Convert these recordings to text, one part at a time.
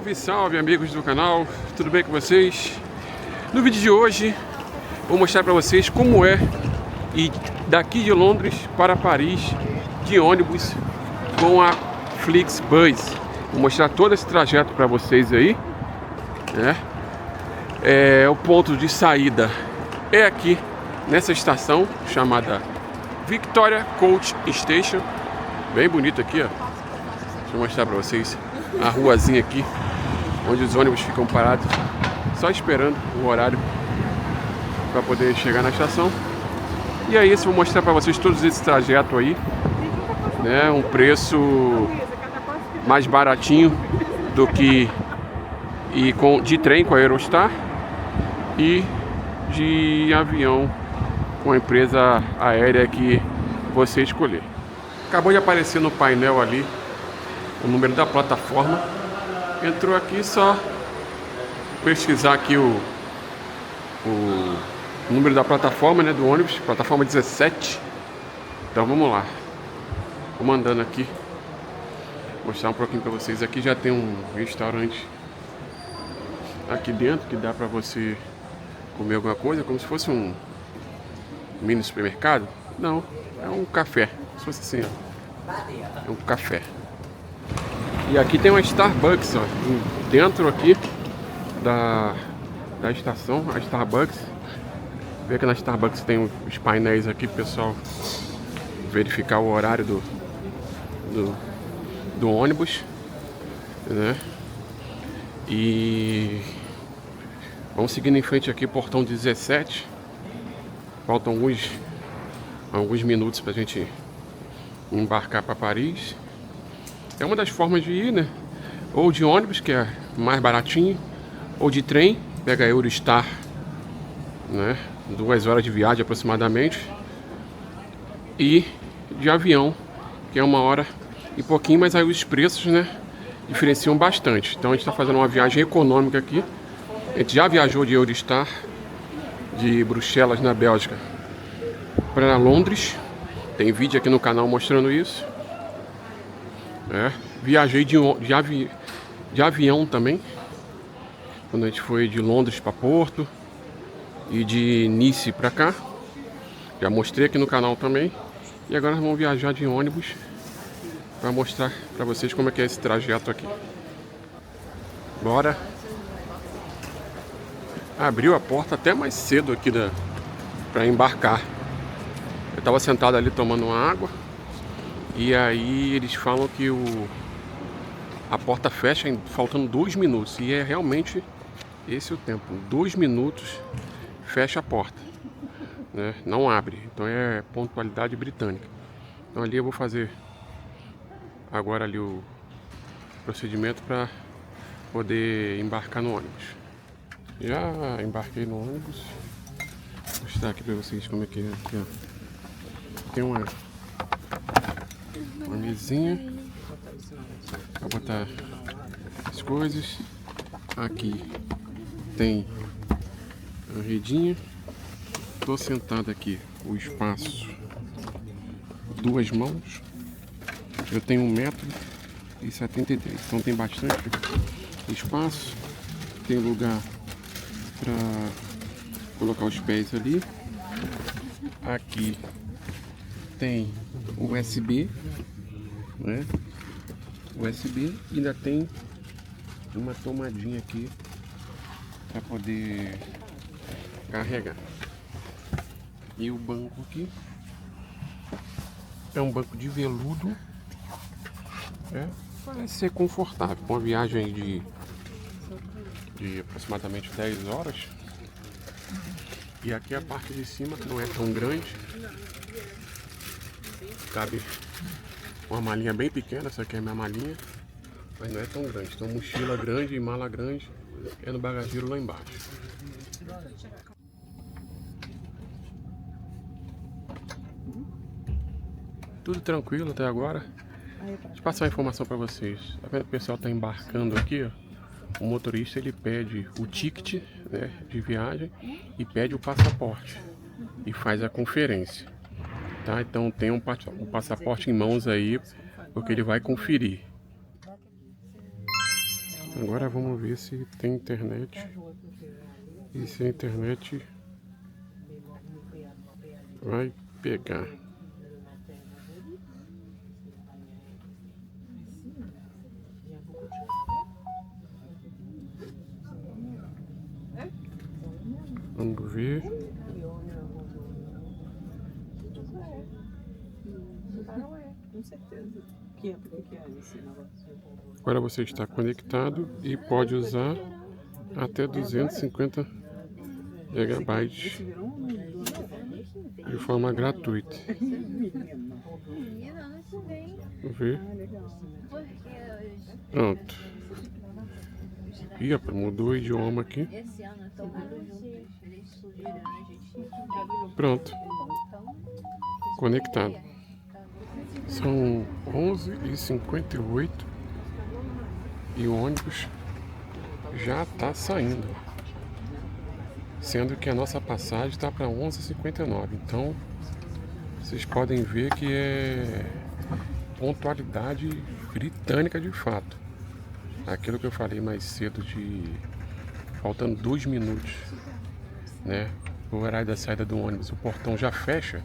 Salve, salve amigos do canal, tudo bem com vocês? No vídeo de hoje vou mostrar para vocês como é ir daqui de Londres para Paris de ônibus com a Flixbus. Vou mostrar todo esse trajeto para vocês aí, né? O ponto de saída é aqui nessa estação chamada Victoria Coach Station, bem bonito aqui, ó. Deixa eu mostrar para vocês a ruazinha aqui, onde os ônibus ficam parados, só esperando o horário para poder chegar na estação. E aí, eu vou mostrar para vocês todos esse trajeto aí, né? Um preço mais baratinho do que de trem com a Eurostar e de avião com a empresa aérea que você escolher. Acabou de aparecer no painel ali o número da plataforma. Entrou aqui, só pesquisar aqui o número da plataforma, né, do ônibus, plataforma 17. Então vamos lá, vou andando aqui, mostrar um pouquinho para vocês. Aqui já tem um restaurante aqui dentro que dá para você comer alguma coisa, como se fosse um mini supermercado. Não, é um café, se fosse assim, ó. É um café. E aqui tem uma Starbucks, ó, dentro aqui da estação, a Starbucks. Vê que na Starbucks tem os painéis aqui pro pessoal verificar o horário do ônibus, né? E vamos seguindo em frente aqui, portão 17. Faltam alguns minutos pra gente embarcar para Paris. É uma das formas de ir, né? Ou de ônibus, que é mais baratinho, ou de trem, pega a Eurostar, né? 2 horas de viagem aproximadamente. E de avião, que é 1 hora e pouquinho, mas aí os preços, né, diferenciam bastante. Então a gente está fazendo uma viagem econômica aqui. A gente já viajou de Eurostar de Bruxelas, na Bélgica, para Londres. Tem vídeo aqui no canal mostrando isso. Viajei de avião também, quando a gente foi de Londres para Porto e de Nice para cá. Já mostrei aqui no canal também. E agora nós vamos viajar de ônibus para mostrar para vocês como é que é esse trajeto aqui. Bora! Abriu a porta até mais cedo aqui para embarcar. Eu estava sentado ali tomando uma água. E aí eles falam que a porta fecha faltando 2 minutos. E é realmente esse o tempo. 2 minutos fecha a porta, né? Não abre. Então é pontualidade britânica. Então ali eu vou fazer agora ali o procedimento para poder embarcar no ônibus. Já embarquei no ônibus. Vou mostrar aqui para vocês como é que é. Aqui, ó. Tem uma mesinha para botar as coisas. Aqui tem a redinha. Tô sentado aqui, o espaço 2 mãos. Eu tenho 1,73 m, então tem bastante espaço. Tem lugar para colocar os pés ali. Aqui tem USB, né? USB, e ainda tem uma tomadinha aqui para poder carregar. E o banco aqui é um banco de veludo, parece ser confortável com uma viagem de aproximadamente 10 horas. E aqui a parte de cima não é tão grande, cabe uma malinha bem pequena. Essa aqui é a minha malinha, mas não é tão grande. Então mochila grande e mala grande é no bagageiro lá embaixo. Tudo tranquilo até agora. Deixa eu passar uma informação para vocês. Tá vendo? O pessoal está embarcando aqui, ó. O motorista ele pede o ticket, né, de viagem e pede o passaporte e faz a conferência, tá? Então tem um passaporte em mãos aí, porque ele vai conferir. Agora vamos ver se tem internet. E se a internet vai pegar. Vamos ver. Agora você está conectado e pode usar até 250 megabytes de forma gratuita. Vamos ver. Pronto. Ih, mudou o idioma aqui. Pronto. Conectado. São 11h58 e o ônibus já está saindo. Sendo que a nossa passagem está para 11h59. Então, vocês podem ver que é pontualidade britânica de fato. Aquilo que eu falei mais cedo de faltando 2 minutos, né? O horário da saída do ônibus, o portão já fecha.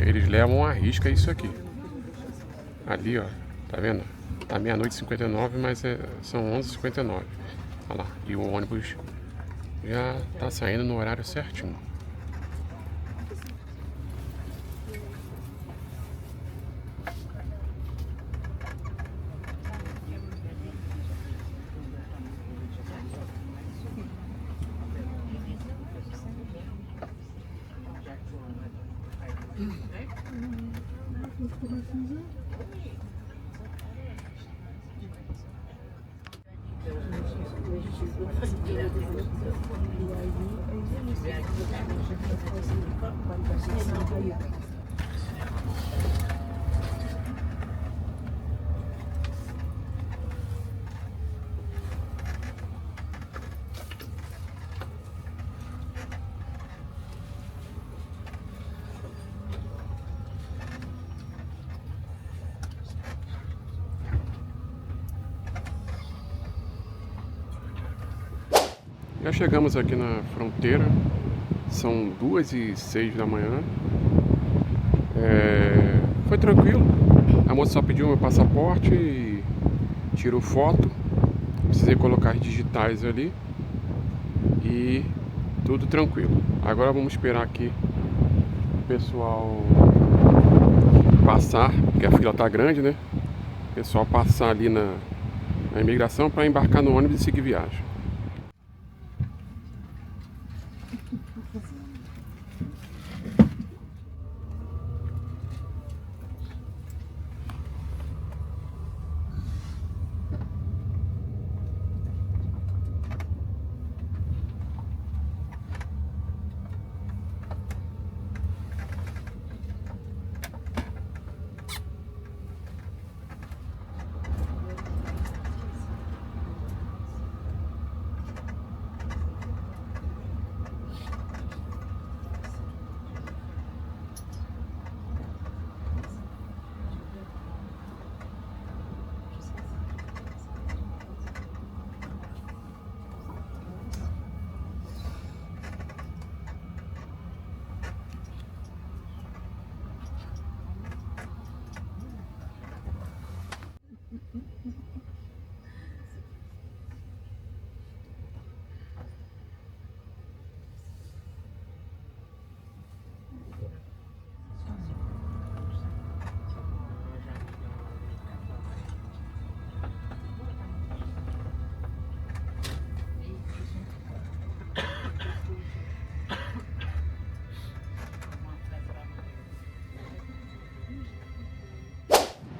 Eles levam à risca isso aqui. Ali, ó, tá vendo? Tá meia-noite e 59, mas são 11h59. Olha lá, e o ônibus já tá saindo no horário certinho. Já chegamos aqui na fronteira, são 2h06 da manhã. Foi tranquilo, a moça só pediu meu passaporte e tirou foto. Precisei colocar as digitais ali e tudo tranquilo. Agora vamos esperar aqui o pessoal passar, porque a fila tá grande, né? O pessoal passar ali na imigração para embarcar no ônibus e seguir viagem.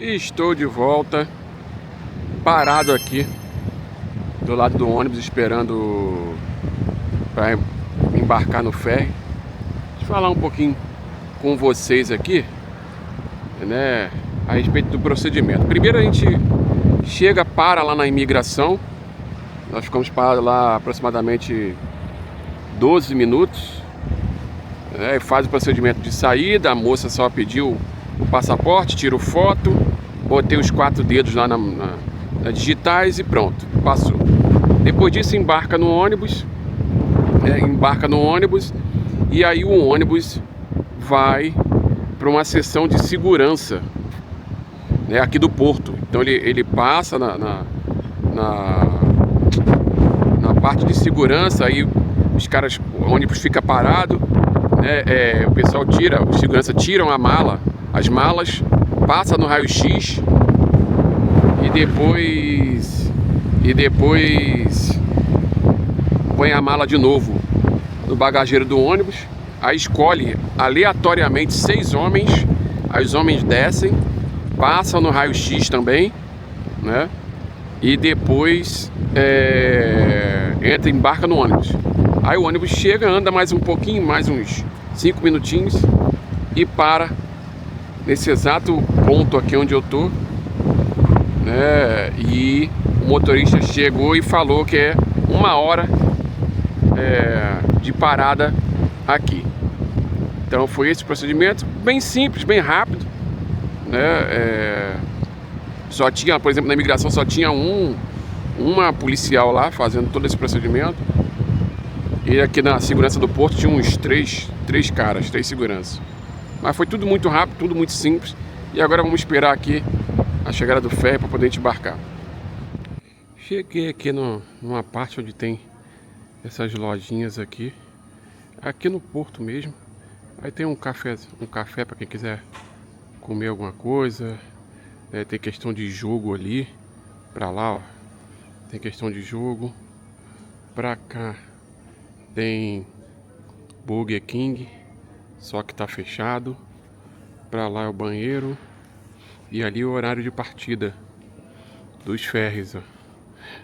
Estou de volta, parado aqui do lado do ônibus, esperando para embarcar no ferry. Deixa eu falar um pouquinho com vocês aqui, né, a respeito do procedimento. Primeiro a gente chega, para lá na imigração. Nós ficamos parados lá aproximadamente 12 minutos, né, e faz o procedimento de saída. A moça só pediu o passaporte, tiro foto, botei os 4 dedos lá digitais e pronto, passou. Depois disso embarca no ônibus, e aí o ônibus vai para uma seção de segurança, né, aqui do porto. Então ele passa na parte de segurança, aí os caras, o ônibus fica parado, né, o pessoal os segurança tiram as malas, passa no raio-x e depois põe a mala de novo no bagageiro do ônibus. Aí escolhe aleatoriamente 6 homens, aí os homens descem, passam no raio-x também, né? E depois embarca no ônibus. Aí o ônibus chega, anda mais um pouquinho, mais uns 5 minutinhos e para nesse exato ponto aqui onde eu tô, né? E o motorista chegou e falou que é 1 hora de parada aqui. Então foi esse procedimento, bem simples, bem rápido, né? Só tinha, por exemplo, na imigração só tinha uma policial lá fazendo todo esse procedimento. E aqui na segurança do porto tinha uns três seguranças. Mas foi tudo muito rápido, tudo muito simples. E agora vamos esperar aqui a chegada do ferry para poder embarcar. Cheguei aqui numa parte onde tem essas lojinhas aqui no porto mesmo. Aí tem um café para quem quiser comer alguma coisa. Tem questão de jogo ali. Pra lá, ó, tem questão de jogo. Pra cá tem Burger King, só que tá fechado. Pra lá é o banheiro. E ali é o horário de partida dos ferries, ó.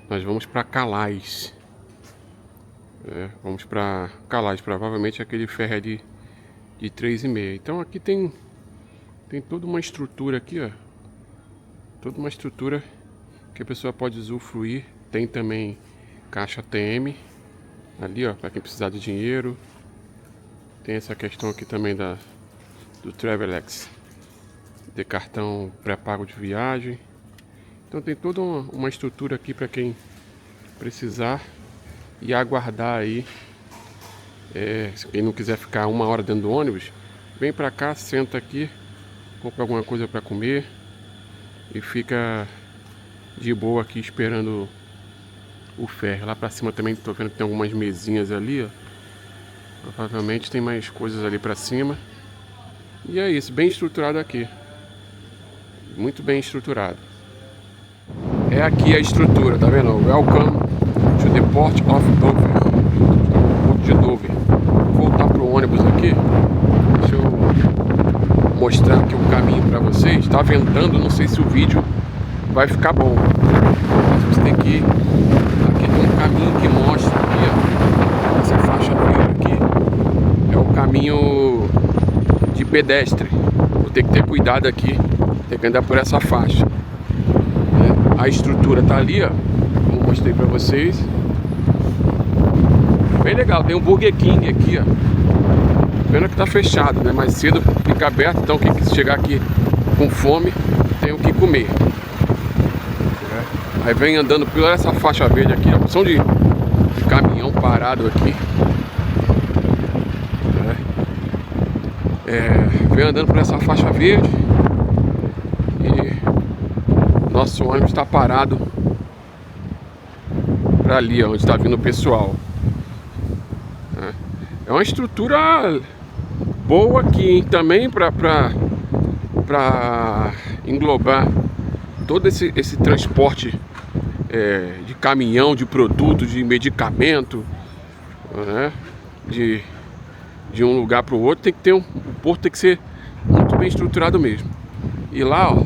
Nós vamos pra Calais. Vamos pra Calais, provavelmente aquele ferry ali de 3h30. Então aqui tem toda uma estrutura aqui, ó. Toda uma estrutura que a pessoa pode usufruir. Tem também caixa ATM ali, ó, para quem precisar de dinheiro. Tem essa questão aqui também do Travelex, de cartão pré-pago de viagem. Então tem toda uma estrutura aqui para quem precisar e aguardar aí. Se quem não quiser ficar 1 hora dentro do ônibus, vem pra cá, senta aqui, compra alguma coisa para comer e fica de boa aqui esperando o ferry. Lá pra cima também tô vendo que tem algumas mesinhas ali, ó. Provavelmente tem mais coisas ali pra cima. E é isso, bem estruturado aqui. Muito bem estruturado. É aqui a estrutura, tá vendo? Welcome to the Port of Dover. Porto de Dover. Vou voltar pro ônibus aqui. Deixa eu mostrar aqui o caminho pra vocês. Tá ventando, não sei se o vídeo vai ficar bom. Mas você tem que ir. Aqui tem um caminho que mostra aqui, ó. Essa faixa verde aqui é o caminho de pedestre. Vou ter que ter cuidado aqui. Tem que andar por essa faixa. A estrutura tá ali, ó. Como mostrei pra vocês. Bem legal. Tem um Burger King aqui, ó. Pena que tá fechado, né? Mais cedo fica aberto. Então quem chegar aqui com fome tem o que comer. Aí vem andando por essa faixa verde aqui. A opção de caminhão parado aqui. Vem andando por essa faixa verde. Nosso ônibus está parado para ali, onde está vindo o pessoal. É uma estrutura boa aqui, hein? Também para englobar todo esse transporte de caminhão, de produto, de medicamento, né? De um lugar para o outro. Tem que ter o porto tem que ser muito bem estruturado mesmo. E lá, ó,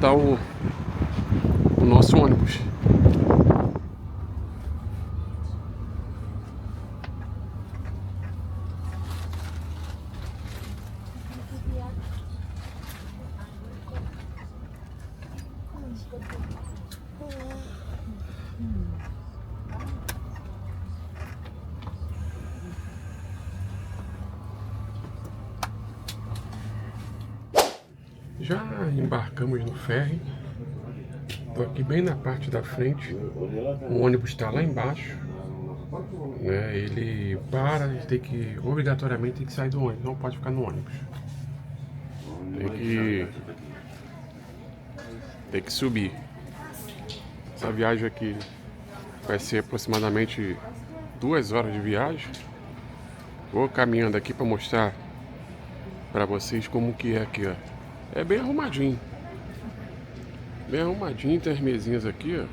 tá o nosso ônibus. Já embarcamos no ferry. Estou aqui bem na parte da frente. O ônibus está lá embaixo, né? Ele para, ele obrigatoriamente tem que sair do ônibus, não pode ficar no ônibus. Tem que subir. Essa viagem aqui vai ser aproximadamente 2 horas de viagem. Vou caminhando aqui para mostrar para vocês como que é aqui, ó. É bem arrumadinho. Bem arrumadinho, tem as mesinhas aqui, ó.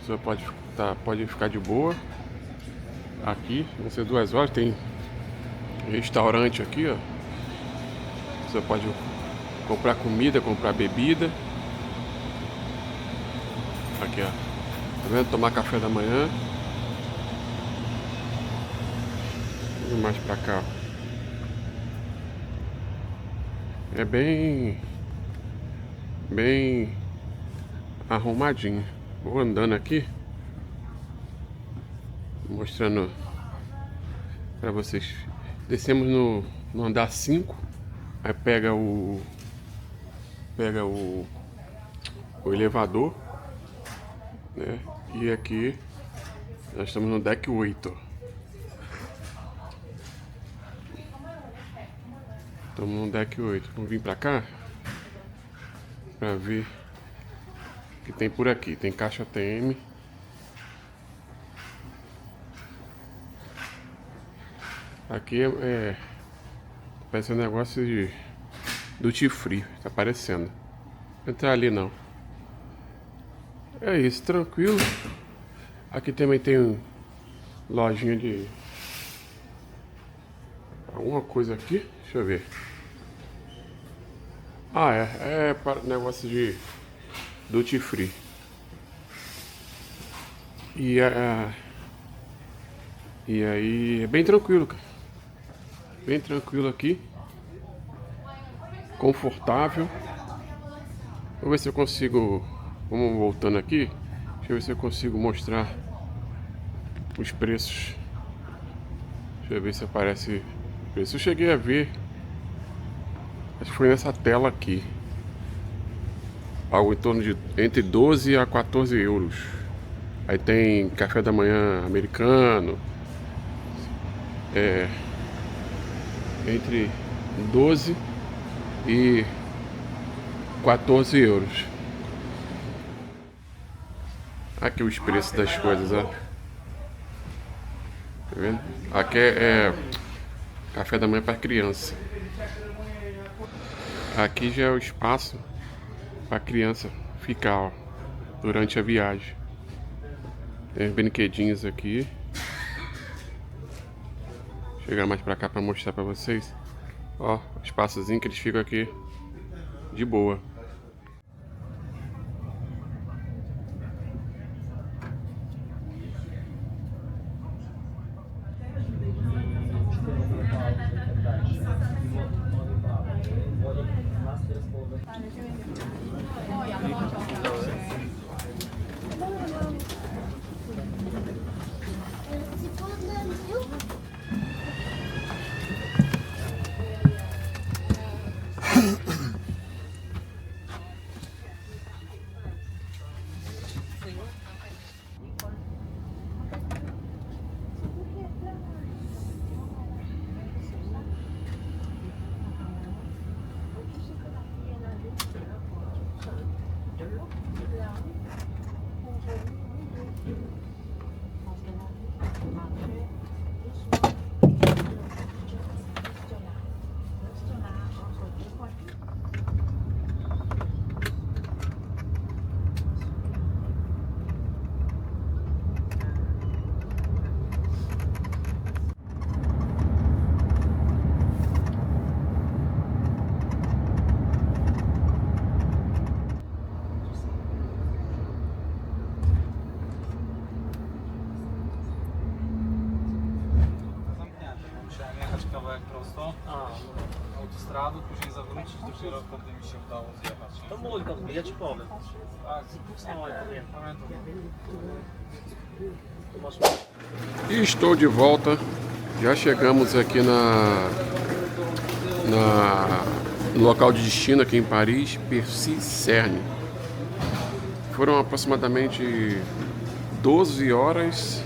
Você pode ficar de boa. Aqui, vão ser 2 horas, tem restaurante aqui, ó. Você pode comprar comida, comprar bebida. Aqui, ó. Tá vendo? Tomar café da manhã. Vamos mais pra cá. É bem arrumadinho. Vou andando aqui, mostrando pra vocês. Descemos no andar 5. Aí pega o elevador, né? E aqui nós estamos no deck 8. Estamos no deck 8. Vamos vir pra cá pra ver o que tem por aqui. Tem caixa ATM. Aqui parece um negócio de duty free, tá aparecendo. Não entra ali não. É isso, tranquilo. Aqui também tem lojinha de alguma coisa aqui. Deixa eu ver. Ah, é para negócio de duty free. E aí é bem tranquilo, cara. Bem tranquilo aqui. Confortável. Vou ver se eu consigo. Vamos voltando aqui. Deixa eu ver se eu consigo mostrar os preços. Deixa eu ver se aparece preço. Eu cheguei a ver. Acho que foi nessa tela aqui. Algo em torno de entre 12 a 14 euros. Aí tem café da manhã americano. Entre 12 e 14 euros. Aqui os preços das coisas, ó. Tá vendo? Aqui é café da manhã para criança. Aqui já é o espaço para criança ficar, ó, durante a viagem. Tem os brinquedinhos aqui. Vou chegar mais pra cá pra mostrar pra vocês. Ó, o espaçozinho que eles ficam aqui de boa. Kawałek prosto, autostradą, później zawrócić, dopiero wtedy mi się udało zjechać. To mój to ja ci powiem. Tak, Pamiętam. E estou de volta. Já chegamos aqui no local de destino aqui em Paris, Percy Cerne. Foram aproximadamente 12 horas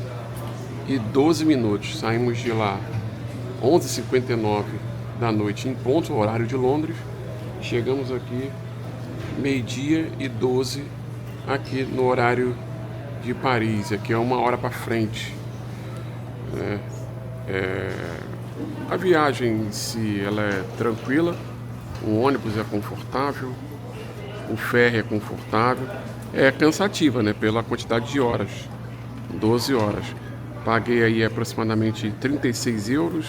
e 12 minutos. Saímos de lá 11h59 da noite, em ponto, horário de Londres. Chegamos aqui 12h12 aqui no horário de Paris. Aqui é 1 hora para frente. A viagem em si ela é tranquila. O ônibus é confortável. O ferry é confortável. É cansativa, né? Pela quantidade de horas. 12 horas. Paguei aí aproximadamente 36 euros.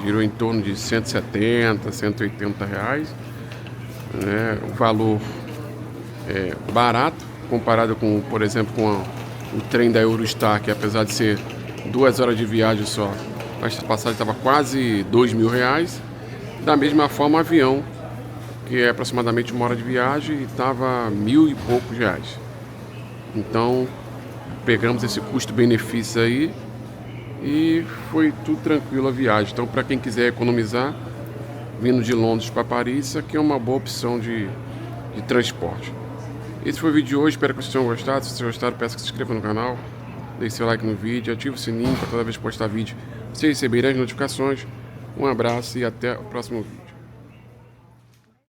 Girou em torno de 170, 180 reais. O valor é barato comparado com, por exemplo, com o trem da Eurostar, que apesar de ser 2 horas de viagem só, a passagem estava quase 2.000 reais. Da mesma forma, o avião, que é aproximadamente 1 hora de viagem, e estava 1.000 e poucos reais. Então, pegamos esse custo-benefício aí e foi tudo tranquilo a viagem. Então, para quem quiser economizar, vindo de Londres para Paris, isso aqui é uma boa opção de transporte. Esse foi o vídeo de hoje, espero que vocês tenham gostado. Se vocês gostaram, peço que se inscreva no canal, deixe seu like no vídeo, ative o sininho para toda vez que postar vídeo você receberá as notificações. Um abraço e até o próximo vídeo.